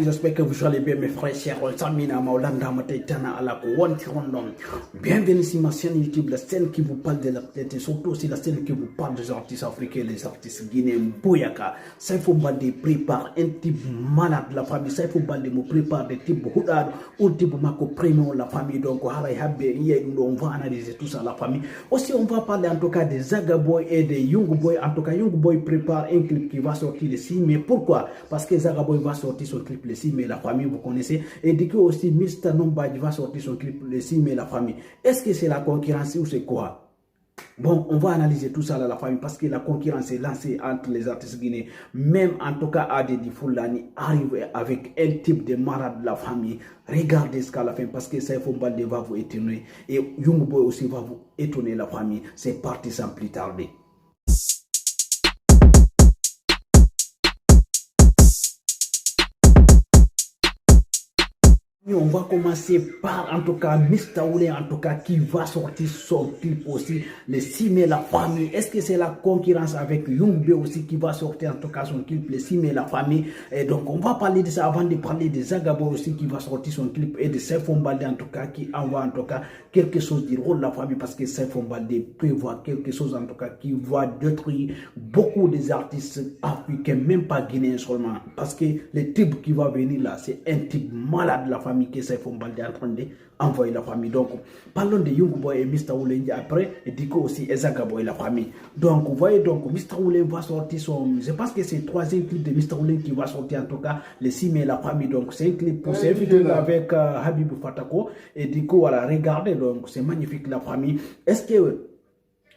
famille, j'espère que vous allez bien mes frères et sœurs. Bienvenue sur ma chaîne YouTube, la chaîne qui vous parle de l'actualité, surtout aussi la chaîne qui vous parle des artistes africains, les artistes guinéens. Boyaka, Saifou Baldé prépare un type malade de la famille. Saifou Baldé me prépare des types Houdad ou type Mako Premium la famille. Donc on va analyser tout ça la famille. Aussi on va parler en tout cas des Zaga Boy et des Young Boy. En tout cas Young Boy prépare un clip qui va sortir le 6 mai. Pourquoi? Parce que Zaga Boy va sortir son clip le 6 mai, la famille, vous connaissez. Et du coup aussi, Mr. Nombadji va sortir son clip le 6 mai, la famille. Est-ce que c'est la concurrence ou c'est quoi? Bon, on va analyser tout ça là, la famille, parce que la concurrence est lancée entre les artistes guinéens. Même en tout cas, Adedi Foulani arrive avec un type de malade de la famille. Regardez ce qu'à la fin, parce que Saifou Baldé va vous étonner. Et Young Boy aussi va vous étonner, la famille. C'est parti sans plus tarder. On va commencer par en tout cas Mr. Oulé, en tout cas qui va sortir son clip aussi le 6 mai, la famille. Est-ce que c'est la concurrence avec Young Boy aussi qui va sortir en tout cas son clip le 6 mai, la famille? Et donc on va parler de ça avant de parler de Zaga Boy aussi qui va sortir son clip et de Saifou Baldé en tout cas qui envoie en tout cas quelque chose de drôle la famille, parce que Saifou Baldé prévoit quelque chose en tout cas qui va détruire beaucoup des artistes africains, même pas guinéens seulement, parce que le type qui va venir là c'est un type malade de la famille que Saifou Baldé est en train d'envoyer la famille. Donc, parlons de Young Boy et Mr. Oulé après, et du coup aussi Zaga Boy la famille. Donc, vous voyez, donc Mr. Oulé va sortir son... Je pense que c'est le troisième clip de Mr. Oulé qui va sortir en tout cas le 6 mai la famille. Donc, c'est un clip pour s'inviter avec Habibou Fatako. Et du coup, voilà, regardez, donc c'est magnifique la famille. Est-ce que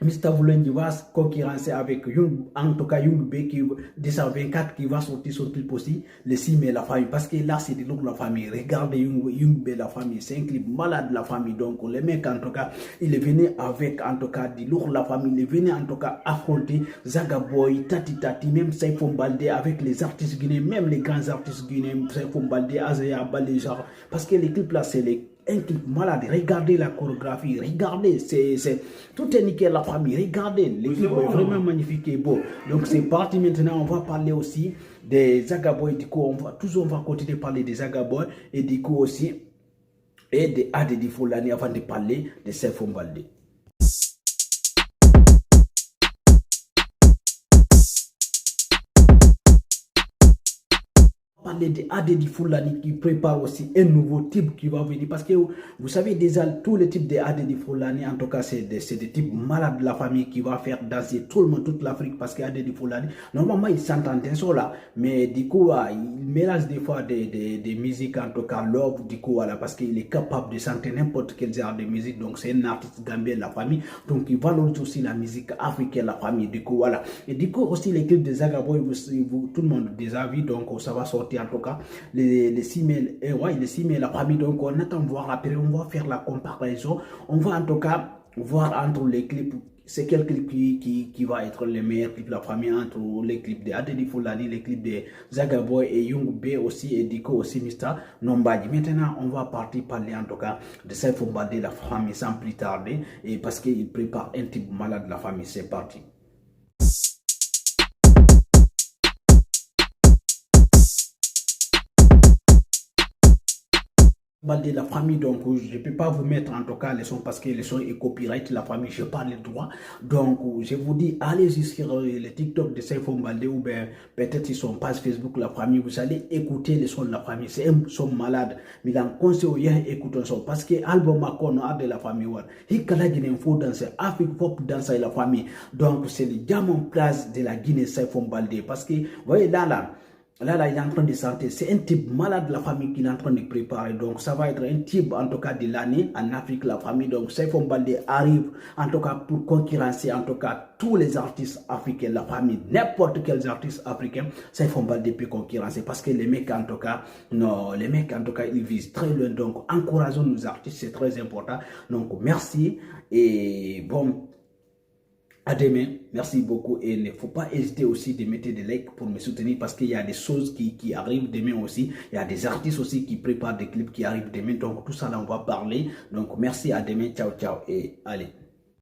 Mr. Oulé va concurrencer avec Young, en tout cas Young B qui 224 qui va sortir son clip aussi le 6 mai la famille, parce que là c'est de l'autre la famille. Regardez Young B la famille, c'est un clip malade la famille. Donc les mecs en tout cas il est venu avec en tout cas de l'autre la famille, il est venu en tout cas affronter Zaga Boy, Tati Tati, même Saifou Baldé avec les artistes guinéens, même les grands artistes guinéens, Saifou Baldé, Azaya Baldé, genre, parce que les clips là c'est les un clip malade. Regardez la chorégraphie, regardez, tout est nickel la famille, regardez, l'équipe est vraiment magnifique et beau. Donc c'est parti maintenant, on va parler aussi des Zaga Boy. Du coup on va continuer de parler des Zaga Boy et du coup aussi et de Adedi Foulani avant de parler de Saifou Baldé. Parler de Adedi Foulani qui prépare aussi un nouveau type qui va venir, parce que vous savez déjà tous les types de Adedi Foulani, en tout cas c'est des types malades de la famille qui va faire danser tout le monde, toute l'Afrique, parce que Adedi Foulani normalement il s'entend là, mais du coup il mélange des fois des musiques en tout cas love, du coup voilà, parce qu'il est capable de chanter n'importe quel genre de musique. Donc c'est un artiste gambien de la famille, donc il valorise aussi la musique africaine la famille, du coup voilà. Et du coup aussi les clips de Zaga Boy, tout le monde déjà vu, donc ça va sortir en tout cas les 6 mai, ouais, les 6 mai la famille. Donc on attend voir, après on va faire la comparaison, on va en tout cas voir entre les clips c'est quel clip qui va être le meilleur clip de la famille, entre les clips de Adedi Foulani, les clips de Zaga Boy et Young B aussi, et Diko aussi Mr. Nombadji. Maintenant on va partir parler en tout cas de Saifou Baldé la famille sans plus tarder, et parce qu'il prépare un type malade de la famille. C'est parti. Baldé la famille, donc je ne peux pas vous mettre en tout cas les sons parce que les sons est copyright la famille, je parle le droit. Donc je vous dis allez-y sur le TikTok de Saifou Baldé ou bien peut-être sur son page Facebook la famille, vous allez écouter les sons de la famille. C'est un son malade, mais dans le conseil écoutez un son parce que album a de la famille il y a une info danser Afrique pop danser la famille. Donc c'est le diamant place de la Guinée Saifou Baldé, parce que vous voyez là il est en train de santé. C'est un type malade de la famille qu'il est en train de préparer. Donc, ça va être un type, en tout cas, de l'année en Afrique, la famille. Donc, Saifou Baldé arrive, en tout cas, pour concurrencer, en tout cas, tous les artistes africains, la famille. N'importe quel artiste africain, Saifou Baldé peut concurrencer. Parce que les mecs, en tout cas, non, les mecs, en tout cas, ils visent très loin. Donc, encourageons nos artistes, c'est très important. Donc, merci. Et bon, à demain, merci beaucoup, et il ne faut pas hésiter aussi de mettre des likes pour me soutenir, parce qu'il y a des choses qui arrivent demain aussi, il y a des artistes aussi qui préparent des clips qui arrivent demain, donc tout ça là on va parler. Donc merci, à demain, ciao ciao et allez.